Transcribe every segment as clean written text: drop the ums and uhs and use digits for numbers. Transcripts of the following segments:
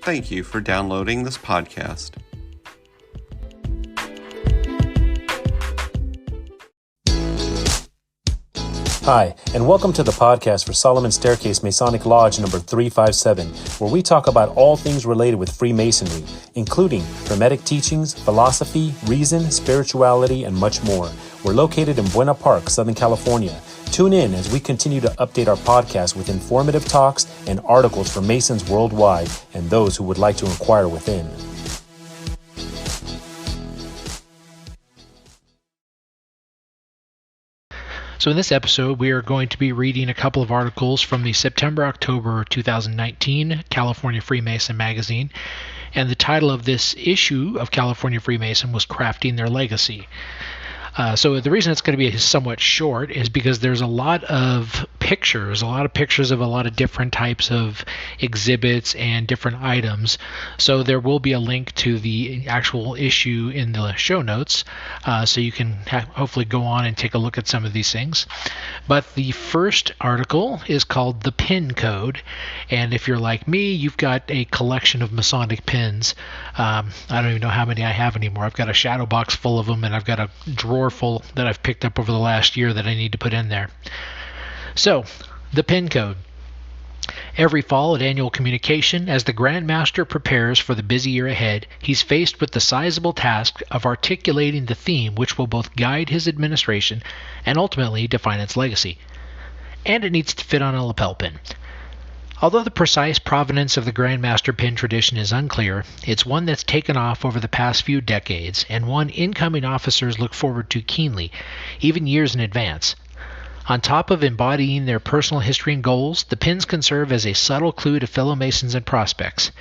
Thank you for downloading this podcast. Hi, and welcome to the podcast for Solomon Staircase Masonic Lodge number 357, where we talk about all things related with Freemasonry, including Hermetic teachings, philosophy, reason, spirituality, and much more. We're located in Buena Park, Southern California. Tune in as we continue to update our podcast with informative talks and articles for Masons worldwide and those who would like to inquire within. So in this episode, we are going to be reading a couple of articles from the September-October 2019 California Freemason magazine, and the title of this issue of California Freemason was Crafting Their Legacy. So the reason it's going to be somewhat short is because there's a lot of pictures of a lot of different types of exhibits and different items. So there will be a link to the actual issue in the show notes, so you can hopefully go on and take a look at some of these things. But the first article is called The Pin Code, and if you're like me, you've got a collection of Masonic pins. I don't even know how many I have anymore. I've got a shadow box full of them, and I've got a drawer full that I've picked up over the last year that I need to put in there. So, the pin code. Every fall at annual communication, as the Grand Master prepares for the busy year ahead, he's faced with the sizable task of articulating the theme which will both guide his administration and ultimately define its legacy. And it needs to fit on a lapel pin. Although the precise provenance of the Grand Master pin tradition is unclear, it's one that's taken off over the past few decades, and one incoming officers look forward to keenly, even years in advance. On top of embodying their personal history and goals, the pins can serve as a subtle clue to fellow Masons and prospects.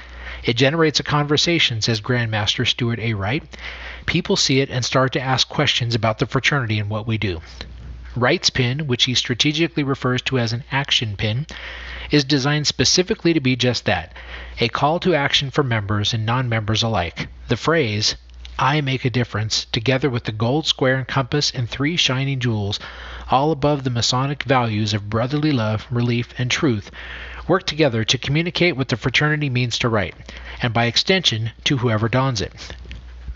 It generates a conversation, says Grand Master Stuart A. Wright. People see it and start to ask questions about the fraternity and what we do. Wright's pin, which he strategically refers to as an action pin, is designed specifically to be just that, a call to action for members and non-members alike. The phrase, "I make a difference," together with the gold square and compass and 3 shining jewels, all above the Masonic values of brotherly love, relief, and truth, work together to communicate what the fraternity means to Wright, and by extension, to whoever dons it.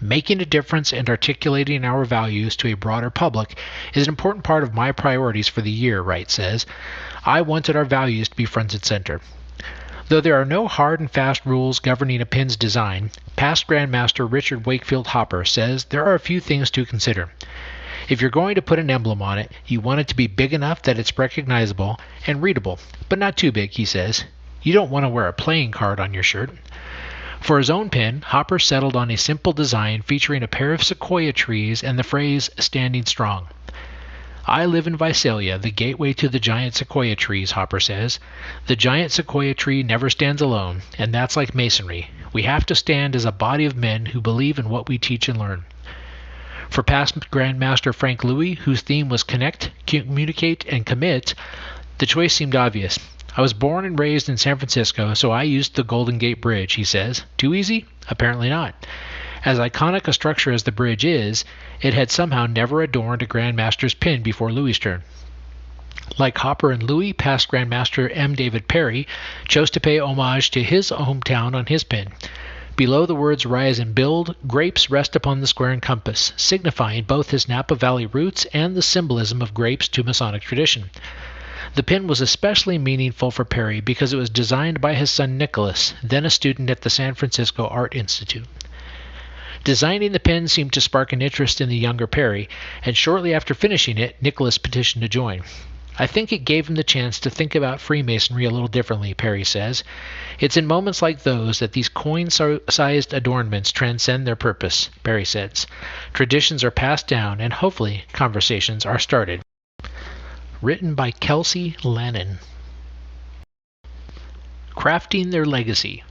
Making a difference and articulating our values to a broader public is an important part of my priorities for the year, Wright says. I wanted our values to be front and center. Though there are no hard and fast rules governing a pin's design, past Grand Master Richard Wakefield Hopper says there are a few things to consider. If you're going to put an emblem on it, you want it to be big enough that it's recognizable and readable, but not too big, he says. You don't want to wear a playing card on your shirt. For his own pin, Hopper settled on a simple design featuring a pair of sequoia trees and the phrase, "Standing Strong." I live in Visalia, the gateway to the giant sequoia trees, Hopper says. The giant sequoia tree never stands alone, and that's like Masonry. We have to stand as a body of men who believe in what we teach and learn. For past Grand Master Frank Louis, whose theme was connect, communicate, and commit, the choice seemed obvious. I was born and raised in San Francisco, so I used the Golden Gate Bridge, he says. Too easy? Apparently not. As iconic a structure as the bridge is, it had somehow never adorned a Grand Master's pin before Louis' turn. Like Hopper and Louis, past Grand Master M. David Perry chose to pay homage to his hometown on his pin. Below the words rise and build, grapes rest upon the square and compass, signifying both his Napa Valley roots and the symbolism of grapes to Masonic tradition. The pin was especially meaningful for Perry because it was designed by his son Nicholas, then a student at the San Francisco Art Institute. Designing the pin seemed to spark an interest in the younger Perry, and shortly after finishing it, Nicholas petitioned to join. I think it gave him the chance to think about Freemasonry a little differently, Perry says. It's in moments like those that these coin-sized adornments transcend their purpose, Perry says. Traditions are passed down, and hopefully conversations are started. Written by Kelsey Lannon. Crafting Their Legacy.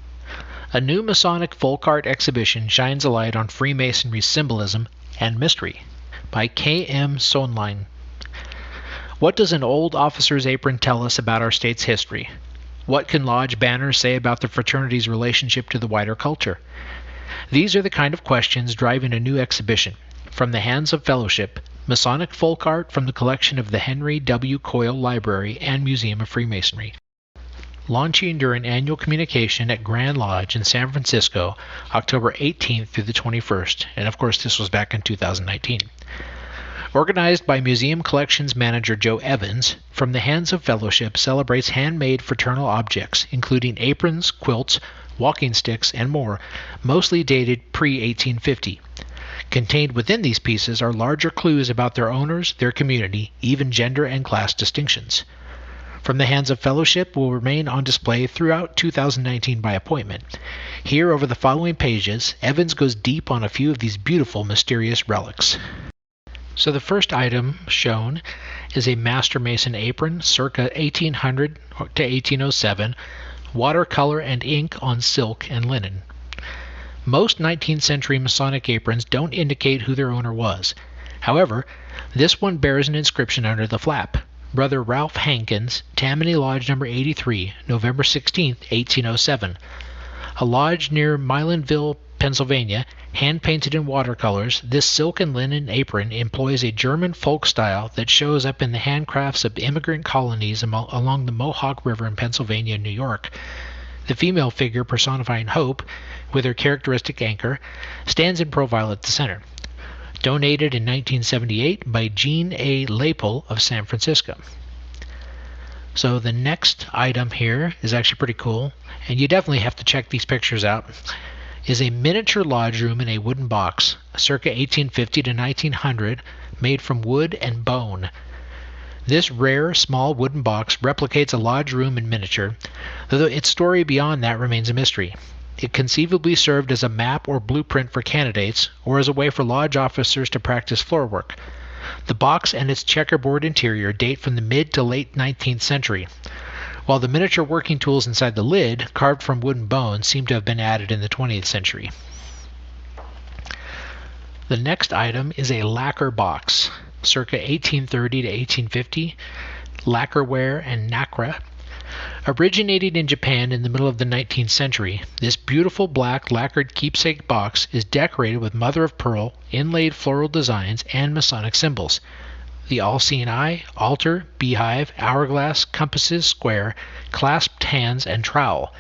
A new Masonic folk art exhibition shines a light on Freemasonry's symbolism and mystery, by K.M. Sonlein. What does an old officer's apron tell us about our state's history? What can lodge banners say about the fraternity's relationship to the wider culture? These are the kind of questions driving a new exhibition. From the Hands of Fellowship, Masonic folk art from the collection of the Henry W. Coyle Library and Museum of Freemasonry. launching during annual communication at Grand Lodge in San Francisco, October 18th through the 21st, and of course this was back in 2019. Organized by Museum Collections Manager Joe Evans, From the Hands of Fellowship celebrates handmade fraternal objects, including aprons, quilts, walking sticks, and more, mostly dated pre-1850. Contained within these pieces are larger clues about their owners, their community, even gender and class distinctions. From the Hands of Fellowship will remain on display throughout 2019 by appointment. Here, over the following pages, Evans goes deep on a few of these beautiful, mysterious relics. So the first item shown is a Master Mason apron, circa 1800 to 1807, watercolor and ink on silk and linen. Most 19th century Masonic aprons don't indicate who their owner was. However, this one bears an inscription under the flap. Brother Ralph Hankins, Tammany Lodge No. 83, November 16, 1807. A lodge near Milanville, Pennsylvania, hand-painted in watercolors, this silk and linen apron employs a German folk style that shows up in the handcrafts of immigrant colonies along the Mohawk River in Pennsylvania and New York. The female figure personifying hope, with her characteristic anchor, stands in profile at the center. Donated in 1978 by Jean A. Lapel of San Francisco. So the next item here is actually pretty cool, and you definitely have to check these pictures out, is a miniature lodge room in a wooden box, circa 1850 to 1900, made from wood and bone. This rare, small wooden box replicates a lodge room in miniature, though its story beyond that remains a mystery. It conceivably served as a map or blueprint for candidates, or as a way for lodge officers to practice floor work. The box and its checkerboard interior date from the mid to late 19th century, while the miniature working tools inside the lid, carved from wooden bones, seem to have been added in the 20th century. The next item is a lacquer box, circa 1830 to 1850, lacquerware and nacre. Originating in Japan in the middle of the 19th century, this beautiful black lacquered keepsake box is decorated with mother-of-pearl, inlaid floral designs, and Masonic symbols. The all-seeing eye, altar, beehive, hourglass, compasses, square, clasped hands, and trowel.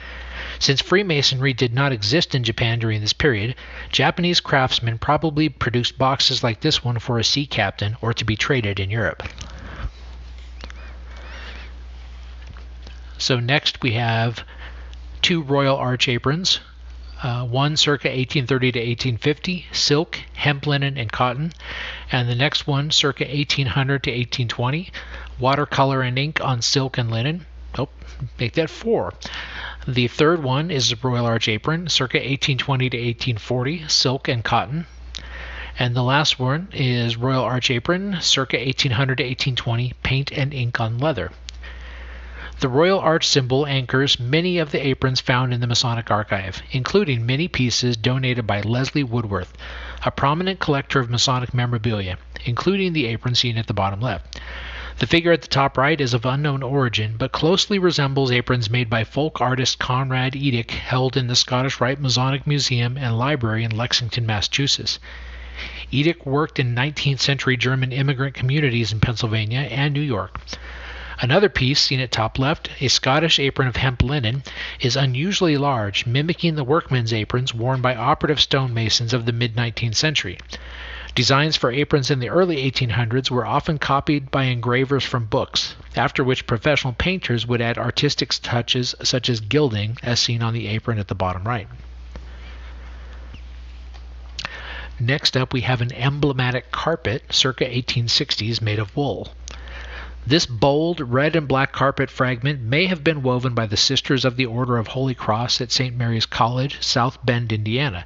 Since Freemasonry did not exist in Japan during this period, Japanese craftsmen probably produced boxes like this one for a sea captain or to be traded in Europe. So next we have two Royal Arch aprons, one circa 1830 to 1850, silk, hemp linen, and cotton, and the next one circa 1800 to 1820, watercolor and ink on silk and linen. Oh, make that four. The third one is a Royal Arch apron, circa 1820 to 1840, silk and cotton. And the last one is Royal Arch apron, circa 1800 to 1820, paint and ink on leather. The Royal Arch symbol anchors many of the aprons found in the Masonic Archive, including many pieces donated by Leslie Woodworth, a prominent collector of Masonic memorabilia, including the apron seen at the bottom left. The figure at the top right is of unknown origin, but closely resembles aprons made by folk artist Conrad Edick, held in the Scottish Rite Masonic Museum and Library in Lexington, Massachusetts. Edick worked in 19th century German immigrant communities in Pennsylvania and New York. Another piece, seen at top left, a Scottish apron of hemp linen, is unusually large, mimicking the workmen's aprons worn by operative stonemasons of the mid-19th century. Designs for aprons in the early 1800s were often copied by engravers from books, after which professional painters would add artistic touches such as gilding, as seen on the apron at the bottom right. Next up, we have an emblematic carpet, circa 1860s, made of wool. This bold red and black carpet fragment may have been woven by the Sisters of the Order of Holy Cross at St. Mary's College, South Bend, Indiana.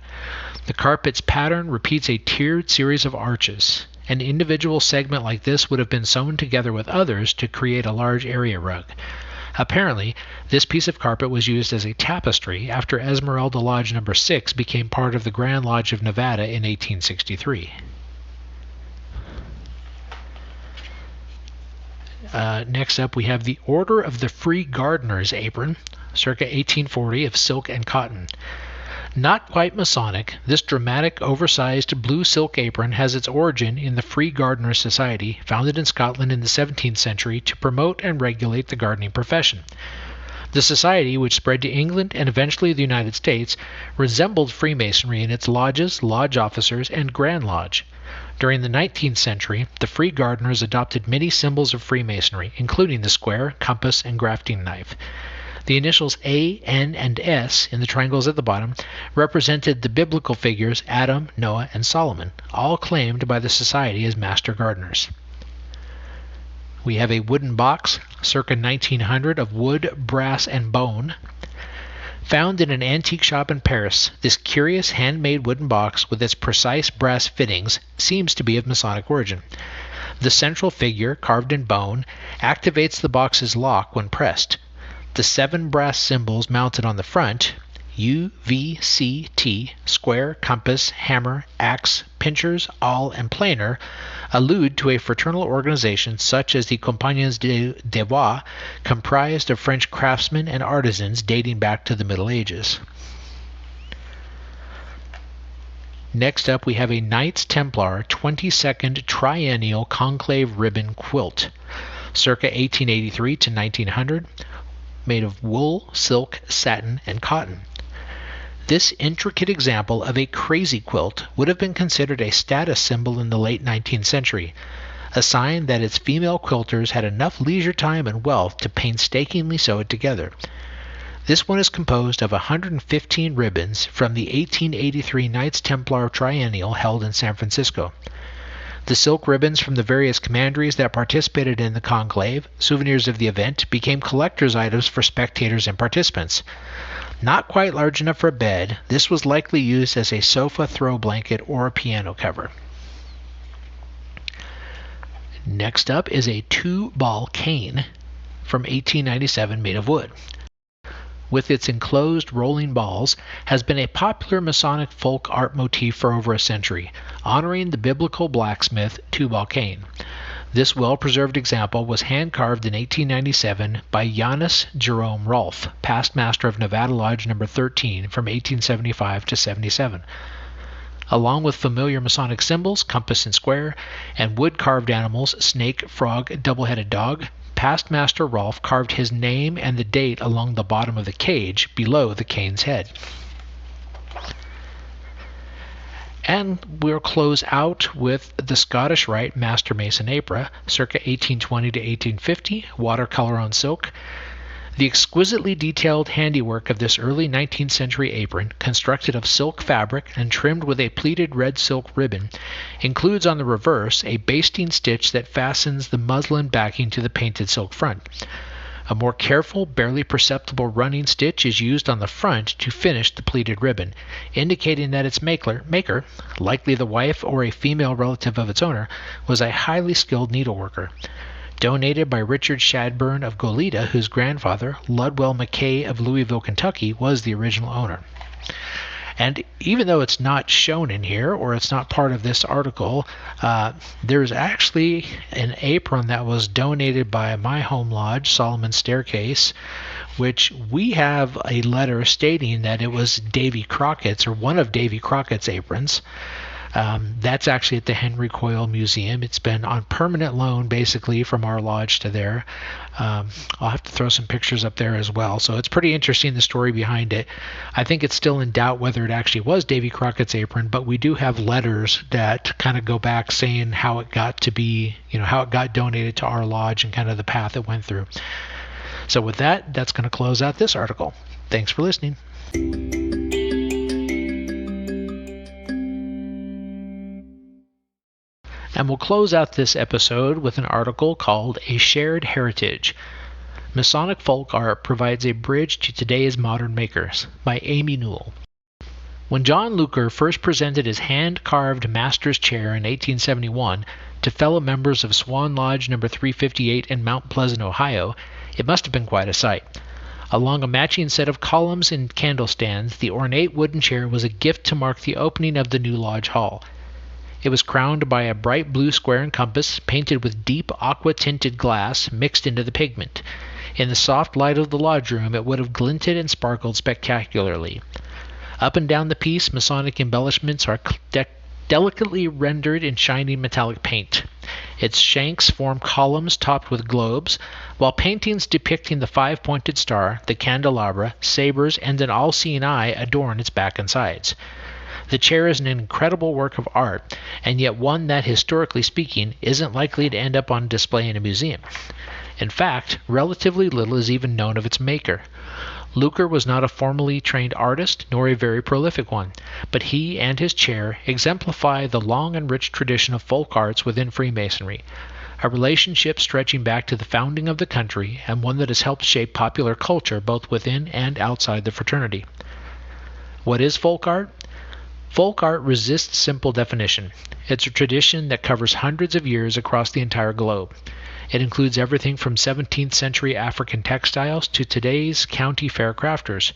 The carpet's pattern repeats a tiered series of arches. An individual segment like this would have been sewn together with others to create a large area rug. Apparently, this piece of carpet was used as a tapestry after Esmeralda Lodge No. 6 became part of the Grand Lodge of Nevada in 1863. Next up, we have the Order of the Free Gardeners apron, circa 1840, of silk and cotton. Not quite Masonic, this dramatic, oversized blue silk apron has its origin in the Free Gardeners Society, founded in Scotland in the 17th century to promote and regulate the gardening profession. The society, which spread to England and eventually the United States, resembled Freemasonry in its lodges, lodge officers, and Grand Lodge. During the 19th century, the Free Gardeners adopted many symbols of Freemasonry, including the square, compass, and grafting knife. The initials A, N, and S in the triangles at the bottom represented the biblical figures Adam, Noah, and Solomon, all claimed by the society as master gardeners. We have a wooden box, circa 1900, of wood, brass, and bone. Found in an antique shop in Paris, this curious handmade wooden box with its precise brass fittings seems to be of Masonic origin. The central figure, carved in bone, activates the box's lock when pressed. The 7 brass symbols mounted on the front, U, V, C, T, square, compass, hammer, axe, pinchers, awl, and planer, allude to a fraternal organization such as the Compagnons des Devoirs, comprised of French craftsmen and artisans dating back to the Middle Ages. Next up, we have a Knights Templar 22nd Triennial Conclave Ribbon Quilt, circa 1883 to 1900, made of wool, silk, satin, and cotton. This intricate example of a crazy quilt would have been considered a status symbol in the late 19th century, a sign that its female quilters had enough leisure time and wealth to painstakingly sew it together. This one is composed of 115 ribbons from the 1883 Knights Templar Triennial held in San Francisco. The silk ribbons from the various commanderies that participated in the conclave, souvenirs of the event, became collector's items for spectators and participants. Not quite large enough for a bed, this was likely used as a sofa throw blanket or a piano cover. Next up is a 2-ball cane from 1897 made of wood. With its enclosed rolling balls, has been a popular Masonic folk art motif for over a century, honoring the biblical blacksmith 2-ball cane. This well-preserved example was hand-carved in 1897 by Janus Jerome Rolfe, past master of Nevada Lodge No. 13 from 1875 to 77. Along with familiar Masonic symbols, compass and square, and wood-carved animals, snake, frog, double-headed dog, past master Rolfe carved his name and the date along the bottom of the cage below the cane's head. And we'll close out with the Scottish Rite Master Mason Apron, circa 1820 to 1850, watercolor on silk. The exquisitely detailed handiwork of this early 19th century apron, constructed of silk fabric and trimmed with a pleated red silk ribbon, includes on the reverse a basting stitch that fastens the muslin backing to the painted silk front. A more careful, barely perceptible running stitch is used on the front to finish the pleated ribbon, indicating that its maker, likely the wife or a female relative of its owner, was a highly skilled needleworker. Donated by Richard Shadburn of Goleta, whose grandfather, Ludwell McKay of Louisville, Kentucky, was the original owner. And even though it's not shown in here, or it's not part of this article, there's actually an apron that was donated by my home lodge, Solomon Staircase, which we have a letter stating that it was Davy Crockett's, or one of Davy Crockett's aprons. That's actually at the Henry Coyle Museum. It's been on permanent loan, basically, from our lodge to there. I'll have to throw some pictures up there as well. So it's pretty interesting, the story behind it. I think it's still in doubt whether it actually was Davy Crockett's apron, but we do have letters that kind of go back saying how it got to be, how it got donated to our lodge and kind of the path it went through. So with that, that's going to close out this article. Thanks for listening. And we'll close out this episode with an article called A Shared Heritage. Masonic Folk Art Provides a Bridge to Today's Modern Makers by Amy Newell. When John Luker first presented his hand-carved master's chair in 1871 to fellow members of Swan Lodge No. 358 in Mount Pleasant, Ohio, it must have been quite a sight. Along a matching set of columns and candle stands, the ornate wooden chair was a gift to mark the opening of the new lodge hall. It was crowned by a bright blue square and compass, painted with deep aqua-tinted glass mixed into the pigment. In the soft light of the lodge room, it would have glinted and sparkled spectacularly. Up and down the piece, Masonic embellishments are delicately rendered in shining metallic paint. Its shanks form columns topped with globes, while paintings depicting the five-pointed star, the candelabra, sabers, and an all-seeing eye adorn its back and sides. The chair is an incredible work of art, and yet one that, historically speaking, isn't likely to end up on display in a museum. In fact, relatively little is even known of its maker. Luker was not a formally trained artist, nor a very prolific one, but he and his chair exemplify the long and rich tradition of folk arts within Freemasonry, a relationship stretching back to the founding of the country and one that has helped shape popular culture both within and outside the fraternity. What is folk art? Folk art resists simple definition. It's a tradition that covers hundreds of years across the entire globe. It includes everything from 17th century African textiles to today's county fair crafters.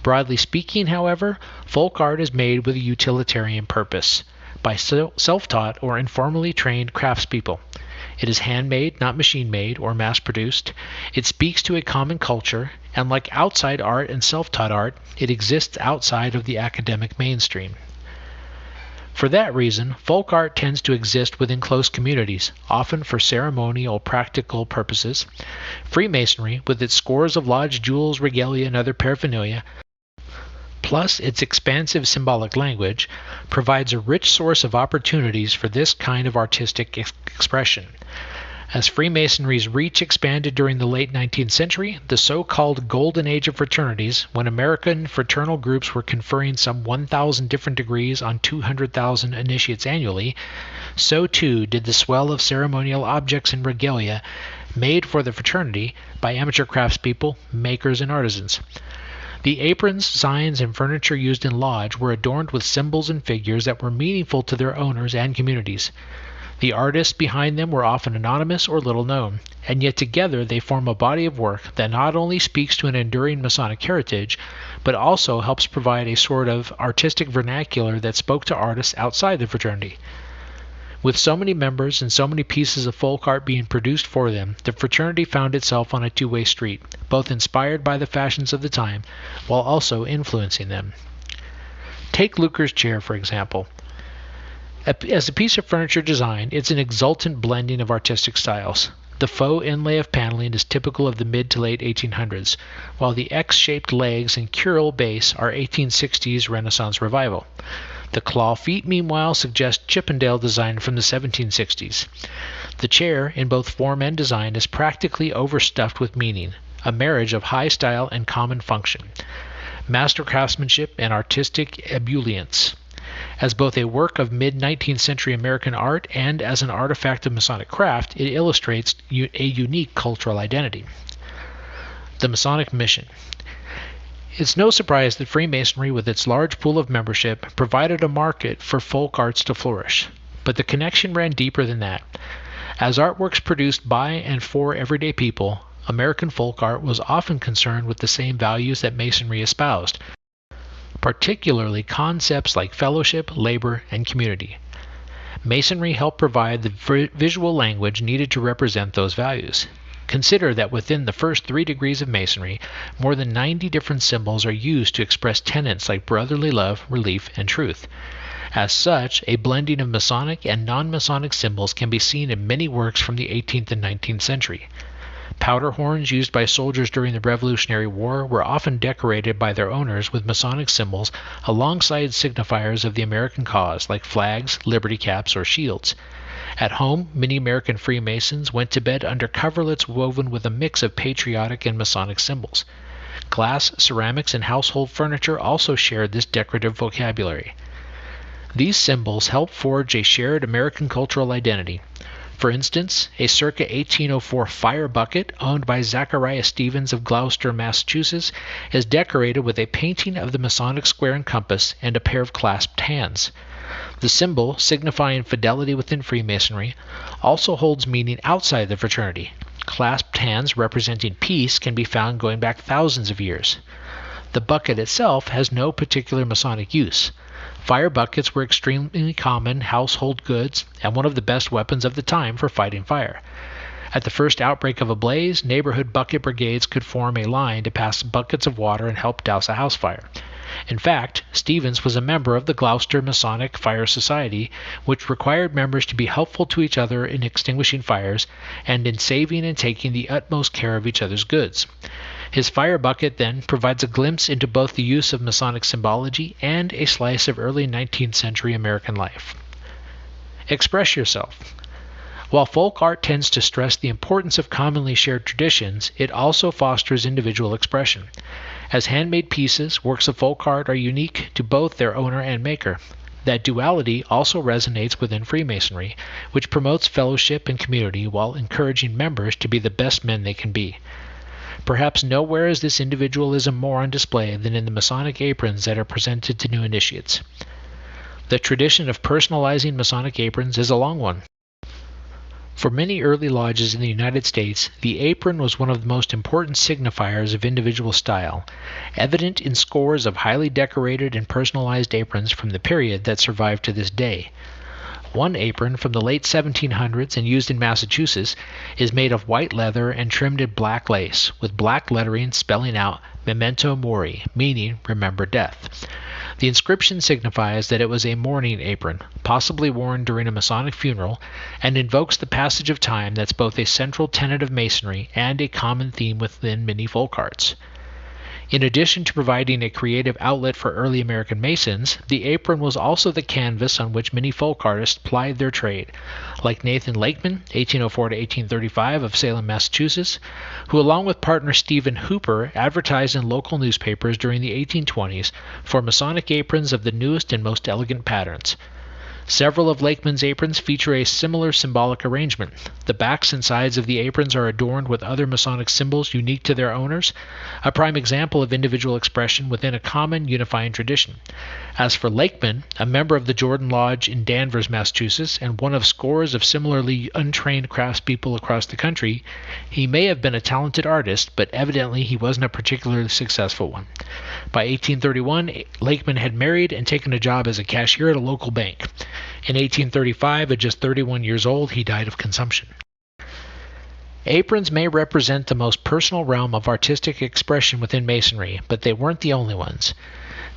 Broadly speaking, however, folk art is made with a utilitarian purpose, by self-taught or informally trained craftspeople. It is handmade, not machine-made or mass-produced. It speaks to a common culture, and like outside art and self-taught art, it exists outside of the academic mainstream. For that reason, folk art tends to exist within close communities, often for ceremonial practical purposes. Freemasonry, with its scores of lodge jewels, regalia, and other paraphernalia, plus its expansive symbolic language, provides a rich source of opportunities for this kind of artistic expression. As Freemasonry's reach expanded during the late 19th century, the so-called Golden Age of fraternities, when American fraternal groups were conferring some 1,000 different degrees on 200,000 initiates annually, so too did the swell of ceremonial objects and regalia made for the fraternity by amateur craftspeople, makers, and artisans. The aprons, signs, and furniture used in lodge were adorned with symbols and figures that were meaningful to their owners and communities. The artists behind them were often anonymous or little known, and yet together they form a body of work that not only speaks to an enduring Masonic heritage, but also helps provide a sort of artistic vernacular that spoke to artists outside the fraternity. With so many members and so many pieces of folk art being produced for them, the fraternity found itself on a two-way street, both inspired by the fashions of the time, while also influencing them. Take Luker's chair, for example. As a piece of furniture design, it's an exultant blending of artistic styles. The faux inlay of paneling is typical of the mid to late 1800s, while the X-shaped legs and curule base are 1860s Renaissance revival. The claw feet, meanwhile, suggest Chippendale design from the 1760s. The chair, in both form and design, is practically overstuffed with meaning, a marriage of high style and common function, master craftsmanship and artistic ebullience. As both a work of mid-19th century American art and as an artifact of Masonic craft, it illustrates a unique cultural identity. The Masonic mission. It's no surprise that Freemasonry, with its large pool of membership, provided a market for folk arts to flourish. But the connection ran deeper than that. As artworks produced by and for everyday people, American folk art was often concerned with the same values that Masonry espoused, particularly concepts like fellowship, labor, and community. Masonry helped provide the visual language needed to represent those values. Consider that within the first 3 degrees of Masonry, more than 90 different symbols are used to express tenets like brotherly love, relief, and truth. As such, a blending of Masonic and non-Masonic symbols can be seen in many works from the 18th and 19th century. Powder horns used by soldiers during the Revolutionary War were often decorated by their owners with Masonic symbols alongside signifiers of the American cause like flags, liberty caps, or shields. At home, many American Freemasons went to bed under coverlets woven with a mix of patriotic and Masonic symbols. Glass, ceramics, and household furniture also shared this decorative vocabulary. These symbols helped forge a shared American cultural identity. For instance, a circa 1804 fire bucket owned by Zachariah Stevens of Gloucester, Massachusetts, is decorated with a painting of the Masonic square and compass and a pair of clasped hands. The symbol, signifying fidelity within Freemasonry, also holds meaning outside the fraternity. Clasped hands representing peace can be found going back thousands of years. The bucket itself has no particular Masonic use. Fire buckets were extremely common household goods and one of the best weapons of the time for fighting fire. At the first outbreak of a blaze, neighborhood bucket brigades could form a line to pass buckets of water and help douse a house fire. In fact, Stevens was a member of the Gloucester Masonic Fire Society, which required members to be helpful to each other in extinguishing fires and in saving and taking the utmost care of each other's goods. His fire bucket, then, provides a glimpse into both the use of Masonic symbology and a slice of early 19th century American life. Express yourself. While folk art tends to stress the importance of commonly shared traditions, it also fosters individual expression. As handmade pieces, works of folk art are unique to both their owner and maker. That duality also resonates within Freemasonry, which promotes fellowship and community while encouraging members to be the best men they can be. Perhaps nowhere is this individualism more on display than in the Masonic aprons that are presented to new initiates. The tradition of personalizing Masonic aprons is a long one. For many early lodges in the United States, the apron was one of the most important signifiers of individual style, evident in scores of highly decorated and personalized aprons from the period that survive to this day. One apron from the late 1700s and used in Massachusetts is made of white leather and trimmed in black lace, with black lettering spelling out Memento Mori, meaning remember death. The inscription signifies that it was a mourning apron, possibly worn during a Masonic funeral, and invokes the passage of time that's both a central tenet of Masonry and a common theme within many folk arts. In addition to providing a creative outlet for early American Masons, the apron was also the canvas on which many folk artists plied their trade, like Nathan Lakeman, 1804 to 1835 of Salem, Massachusetts, who along with partner Stephen Hooper advertised in local newspapers during the 1820s for Masonic aprons of the newest and most elegant patterns. Several of Lakeman's aprons feature a similar symbolic arrangement. The backs and sides of the aprons are adorned with other Masonic symbols unique to their owners, a prime example of individual expression within a common unifying tradition. As for Lakeman, a member of the Jordan Lodge in Danvers, Massachusetts, and one of scores of similarly untrained craftspeople across the country, he may have been a talented artist, but evidently he wasn't a particularly successful one. By 1831, Lakeman had married and taken a job as a cashier at a local bank. In 1835, at just 31 years old, he died of consumption. Aprons may represent the most personal realm of artistic expression within Masonry, but they weren't the only ones.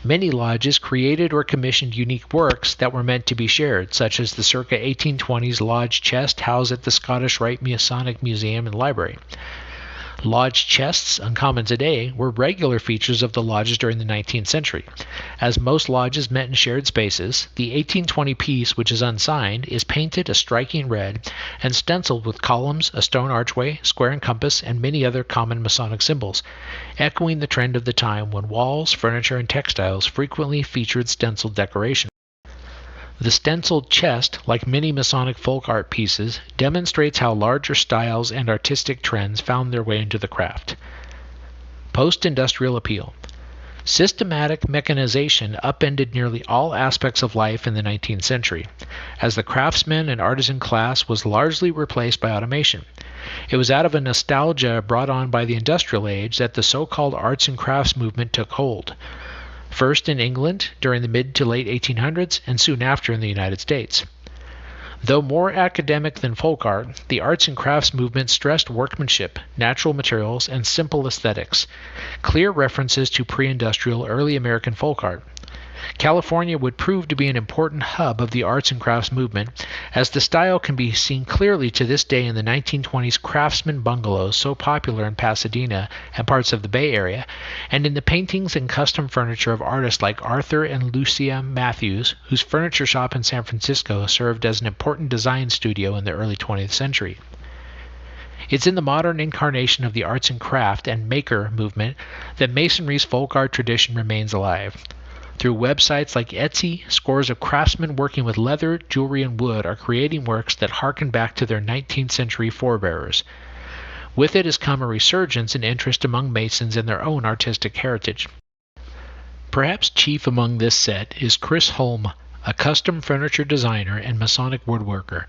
Many lodges created or commissioned unique works that were meant to be shared, such as the circa 1820s lodge chest housed at the Scottish Rite Masonic Museum and Library. Lodge chests, uncommon today, were regular features of the lodges during the 19th century. As most lodges met in shared spaces, the 1820 piece, which is unsigned, is painted a striking red and stenciled with columns, a stone archway, square and compass, and many other common Masonic symbols, echoing the trend of the time when walls, furniture, and textiles frequently featured stenciled decoration. The stenciled chest, like many Masonic folk art pieces, demonstrates how larger styles and artistic trends found their way into the craft. Post-industrial appeal. Systematic mechanization upended nearly all aspects of life in the 19th century, as the craftsman and artisan class was largely replaced by automation. It was out of a nostalgia brought on by the industrial age that the so-called arts and crafts movement took hold. First in England during the mid to late 1800s, and soon after in the United States. Though more academic than folk art, the arts and crafts movement stressed workmanship, natural materials, and simple aesthetics, clear references to pre-industrial early American folk art. California would prove to be an important hub of the arts and crafts movement, as the style can be seen clearly to this day in the 1920s craftsman bungalows so popular in Pasadena and parts of the Bay Area, and in the paintings and custom furniture of artists like Arthur and Lucia Matthews, whose furniture shop in San Francisco served as an important design studio in the early 20th century. It's in the modern incarnation of the arts and craft and maker movement that Masonry's folk art tradition remains alive. Through websites like Etsy, scores of craftsmen working with leather, jewelry, and wood are creating works that harken back to their 19th century forebearers. With it has come a resurgence in interest among Masons in their own artistic heritage. Perhaps chief among this set is Chris Holm, a custom furniture designer and Masonic woodworker.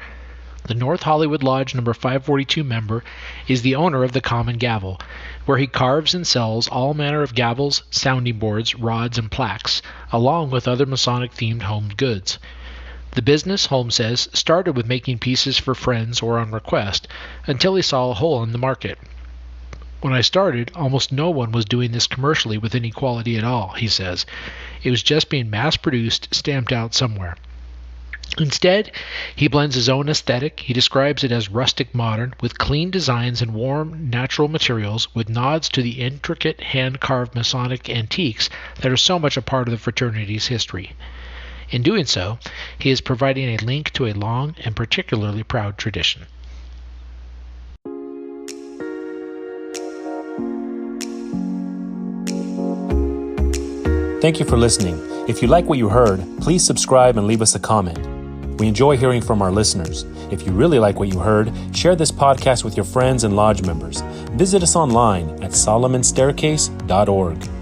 The North Hollywood Lodge No. 542 member is the owner of the Common Gavel, where he carves and sells all manner of gavels, sounding boards, rods, and plaques, along with other Masonic-themed home goods. The business, Holmes says, started with making pieces for friends or on request, until he saw a hole in the market. When I started, almost no one was doing this commercially with any quality at all, he says. It was just being mass-produced, stamped out somewhere. Instead, he blends his own aesthetic. He describes it as rustic modern, with clean designs and warm, natural materials, with nods to the intricate hand-carved Masonic antiques that are so much a part of the fraternity's history. In doing so, he is providing a link to a long and particularly proud tradition. Thank you for listening. If you like what you heard, please subscribe and leave us a comment. We enjoy hearing from our listeners. If you really like what you heard, share this podcast with your friends and lodge members. Visit us online at solomonstaircase.org.